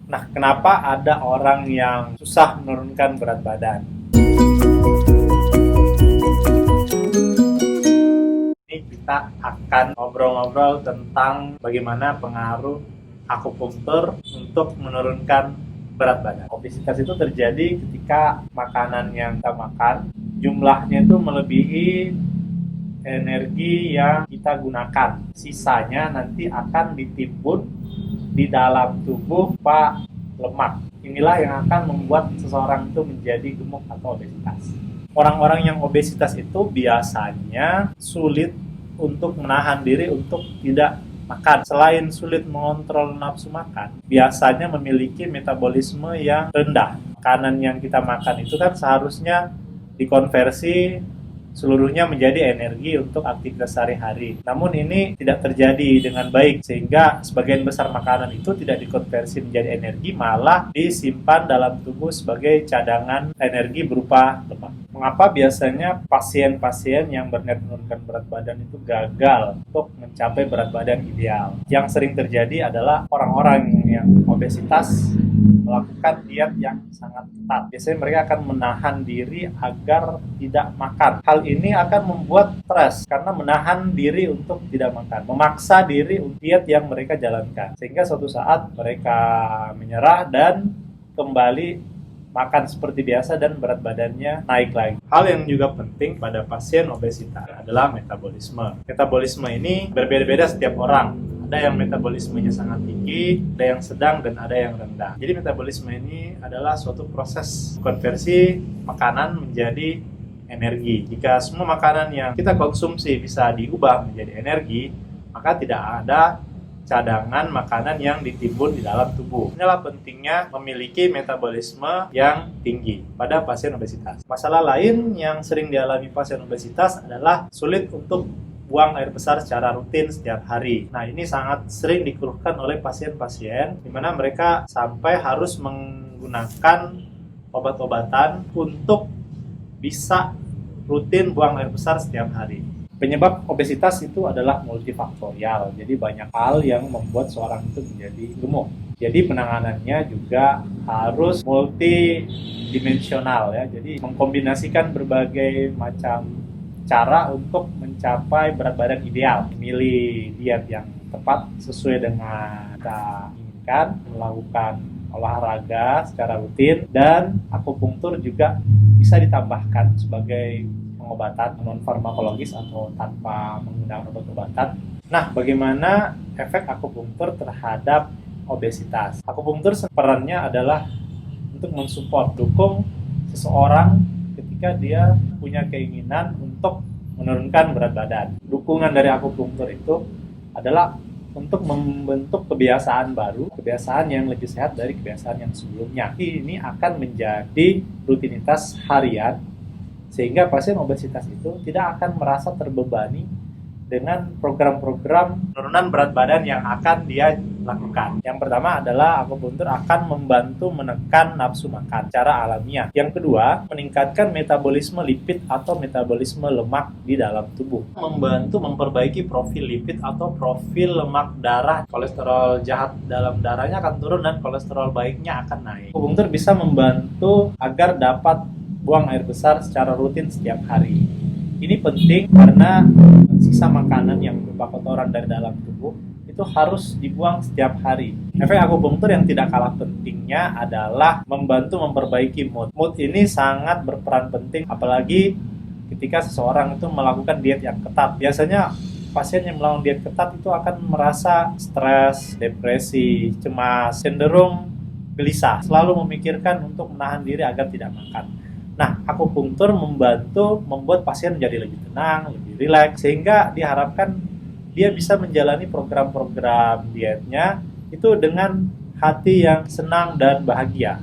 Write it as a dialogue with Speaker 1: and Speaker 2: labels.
Speaker 1: Nah, kenapa ada orang yang susah menurunkan berat badan? Ini kita akan ngobrol-ngobrol tentang bagaimana pengaruh akupunktur untuk menurunkan berat badan. Obesitas itu terjadi ketika makanan yang kita makan jumlahnya itu melebihi energi yang kita gunakan. Sisanya nanti akan ditimbun di dalam tubuh berupa lemak. Inilah yang akan membuat seseorang itu menjadi gemuk atau obesitas. Orang-orang yang obesitas itu biasanya sulit untuk menahan diri untuk tidak makan. Selain sulit mengontrol nafsu makan, biasanya memiliki metabolisme yang rendah. Makanan yang kita makan itu kan seharusnya dikonversi seluruhnya menjadi energi untuk aktivitas sehari-hari. Namun ini tidak terjadi dengan baik, sehingga sebagian besar makanan itu tidak dikonversi menjadi energi, malah disimpan dalam tubuh sebagai cadangan energi berupa lemak. Mengapa biasanya pasien-pasien yang berniat menurunkan berat badan itu gagal untuk mencapai berat badan ideal? Yang sering terjadi adalah orang-orang yang obesitas melakukan diet yang sangat ketat. Biasanya mereka akan menahan diri agar tidak makan. Hal ini akan membuat stres karena menahan diri untuk tidak makan, memaksa diri untuk diet yang mereka jalankan, sehingga suatu saat mereka menyerah dan kembali makan seperti biasa dan berat badannya naik lagi. Hal yang juga penting pada pasien obesitas adalah metabolisme. Metabolisme ini berbeda-beda setiap orang. Ada yang metabolismenya sangat tinggi, ada yang sedang, dan ada yang rendah. Jadi metabolisme ini adalah suatu proses konversi makanan menjadi energi. Jika semua makanan yang kita konsumsi bisa diubah menjadi energi, maka tidak ada cadangan makanan yang ditimbun di dalam tubuh. Inilah pentingnya memiliki metabolisme yang tinggi pada pasien obesitas. Masalah lain yang sering dialami pasien obesitas adalah sulit untuk buang air besar secara rutin setiap hari. Nah, ini sangat sering dikeluhkan oleh pasien-pasien di mana mereka sampai harus menggunakan obat-obatan untuk bisa rutin buang air besar setiap hari. Penyebab obesitas itu adalah multifaktorial. Jadi banyak hal yang membuat seorang itu menjadi gemuk. Jadi penanganannya juga harus multidimensional ya. Jadi mengkombinasikan berbagai macam cara untuk mencapai berat badan ideal. Memilih diet yang tepat sesuai dengan kita inginkan, melakukan olahraga secara rutin, dan akupunktur juga bisa ditambahkan sebagai pengobatan non-farmakologis atau tanpa menggunakan obat-obatan. Nah, bagaimana efek akupunktur terhadap obesitas? Akupunktur perannya adalah untuk mensupport, dukung seseorang ketika dia punya keinginan untuk menurunkan berat badan. Dukungan dari akupunktur itu adalah untuk membentuk kebiasaan baru, kebiasaan yang lebih sehat dari kebiasaan yang sebelumnya. Ini akan menjadi rutinitas harian, sehingga pasien obesitas itu tidak akan merasa terbebani dengan program-program penurunan berat badan yang akan dia lakukan. Yang pertama adalah akupunktur akan membantu menekan nafsu makan secara alamiah. Yang kedua, meningkatkan metabolisme lipid atau metabolisme lemak di dalam tubuh. Membantu memperbaiki profil lipid atau profil lemak darah. Kolesterol jahat dalam darahnya akan turun dan kolesterol baiknya akan naik. Akupunktur bisa membantu agar dapat buang air besar secara rutin setiap hari. Ini penting karena sisa makanan yang berupa kotoran dari dalam tubuh itu harus dibuang setiap hari. Efek akupunktur yang tidak kalah pentingnya adalah membantu memperbaiki mood. Mood ini sangat berperan penting, apalagi ketika seseorang itu melakukan diet yang ketat. Biasanya pasien yang melakukan diet ketat itu akan merasa stres, depresi, cemas, cenderung gelisah, selalu memikirkan untuk menahan diri agar tidak makan. Nah, akupunktur membantu membuat pasien menjadi lebih tenang, lebih rileks, sehingga diharapkan dia bisa menjalani program-program dietnya itu dengan hati yang senang dan bahagia.